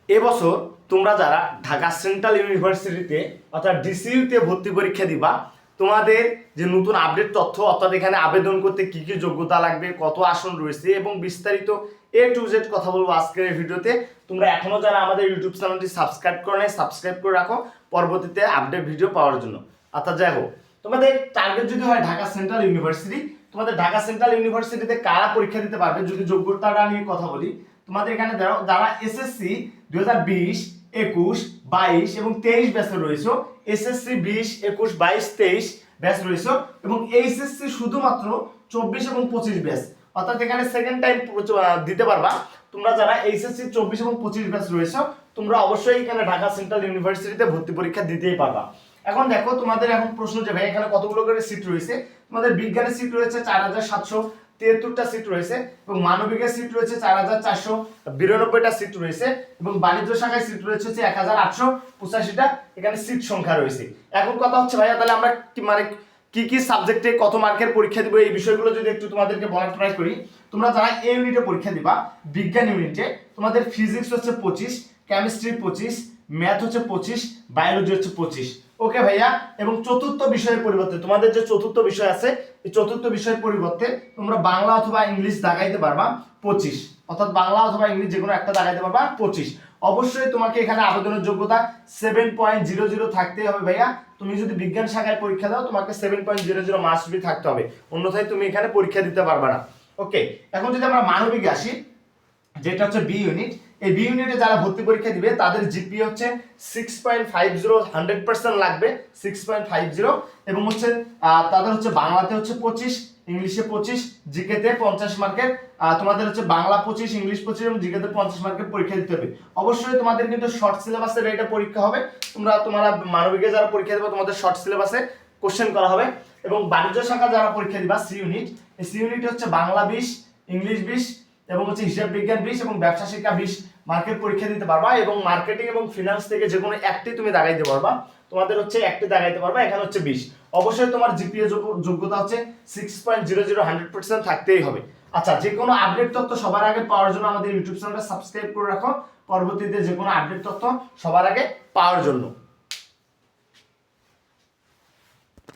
এবছর তোমরা যারা ঢাকা সেন্ট্রাল ইউনিভার্সিটিতে অর্থাৎ ডিসিইউতে ভর্তি পরীক্ষা দিবা, তোমাদের যে নতুন আপডেট তথ্য অর্থাৎ এখানে আবেদন করতে কি কি যোগ্যতা লাগবে, কত আসন রয়েছে এবং বিস্তারিত A to Z কথা বলবো আজকের এই ভিডিওতে। তোমরা এখনো যারা আমাদের ইউটিউব চ্যানেলটি সাবস্ক্রাইব করে নাই, সাবস্ক্রাইব করে রাখো পরবর্তীতে আপডেট ভিডিও পাওয়ার জন্য। অর্থাৎ যাই হোক, তোমাদের টার্গেট যদি হয় ঢাকা সেন্ট্রাল ইউনিভার্সিটি, তোমাদের ঢাকা সেন্ট্রাল ইউনিভার্সিটিতে কারা পরীক্ষা দিতে পারবে যদি যোগ্যতাটা নিয়ে কথা বলি, তোমাদের এখানে যারা এসএসসি 2020, 21, 22 এবং 23 ব্যাচে রয়েছে, এসএসসি 20, 21, 22, 23 ব্যাচ রয়েছে এবং এইচএসসি শুধুমাত্র 24 এবং 25 ব্যাচ, অর্থাৎ এখানে সেকেন্ড টাইম দিতে পারবা। তোমরা যারা এইচএসসি 24 এবং 25 ব্যাচ রয়েছে, তোমরা অবশ্যই এখানে ঢাকা সেন্ট্রাল ইউনিভার্সিটিতে ভর্তি পরীক্ষা দিতেই পারবা। এখন দেখো, তোমাদের এখন প্রশ্ন যে ভাই এখানে কতগুলো করে সিট রয়েছে। তোমাদের বিজ্ঞানের সিট রয়েছে 4773টা সিট রয়েছে এবং মানবিকের সিট রয়েছে 4492টা সিট রয়েছে এবং বাণিজ্য শাখায় সিট রয়েছে 1885টা এখানে সিট সংখ্যা রয়েছে। এখন কথা হচ্ছে ভাইয়া, তাহলে আমরা কি কি সাবজেক্টে কত মার্কের পরীক্ষা দিব, এই বিষয়গুলো যদি একটু তোমাদেরকে বলার ট্রাই করি। তোমরা যারা এ ইউনিটে পরীক্ষা দিবা, বিজ্ঞান ইউনিটে তোমাদের ফিজিক্স হচ্ছে 25, কেমিস্ট্রি 25, ম্যাথ হচ্ছে 25, বায়োলজি হচ্ছে 25। ওকে ভাইয়া, এবং চতুর্থ বিষয়ের পরিবর্তে তোমাদের যে চতুর্থ বিষয় আছে, এই চতুর্থ বিষয়ের পরিবর্তে তোমরা বাংলা অথবা ইংলিশ দাগাইতে পারবা 25, অর্থাৎ বাংলা অথবা ইংলিশ যে কোনো একটা দাগাইতে পারবা 25। অবশ্যই তোমাকে এখানে আবেদনের যোগ্যতা 7.00 থাকতেই হবে ভাইয়া। তুমি যদি বিজ্ঞান শাখায় পরীক্ষা দাও, তোমাকে 7.00 মাস্ট বি থাকতে হবে, অন্যথায় তুমি এখানে পরীক্ষা দিতে পারবে না। ওকে, এখন যদি আমরা মানবিকে আসি, যেটা হচ্ছে বি ইউনিট, এই বি ইউনিটে যারা ভর্তি পরীক্ষা দিবে তাদের জিপি হচ্ছে 6.50, 100% লাগবে 6.50, এবং হচ্ছে তাদের হচ্ছে বাংলাতে হচ্ছে 25, ইংলিশে 25, জিকেতে 50 মার্কের, তোমাদের হচ্ছে বাংলা 25, ইংলিশ 25 এবং জিকেতে 50 মার্কের পরীক্ষা দিতে হবে। অবশ্যই তোমাদের কিন্তু শর্ট সিলেবাসের এটা পরীক্ষা হবে। তোমরা মানবিকে যারা পরীক্ষা দেবে তোমাদের শর্ট সিলেবাসে কোশ্চেন করা হবে। এবং বাণিজ্য শাখা যারা পরীক্ষা দিবা সি ইউনিট, এই সি ইউনিট হচ্ছে বাংলা 20, ইংলিশ 20 এবং হচ্ছে হিসাব বিজ্ঞান 20 এবং ব্যবসা শিক্ষা 20 মার্কেট পরীক্ষা দিতে পারবা। এবং মার্কেটিং এবং ফিনান্স থেকে যে কোনো একটি তুমি দাগাইতে পারবা, তোমাদের হচ্ছে একটি দাগাইতে পারবা, এখানে হচ্ছে 20। অবশ্যই তোমার জিপিএ যোগ্যতা হচ্ছে 6.00, 100% থাকতেই হবে। আচ্ছা, যে কোনো আপডেট তথ্য সবার আগে পাওয়ার জন্য আমাদের ইউটিউব চ্যানেলটা সাবস্ক্রাইব করে রাখো, পরবর্তীতে যে কোনো আপডেট তথ্য সবার আগে পাওয়ার জন্য।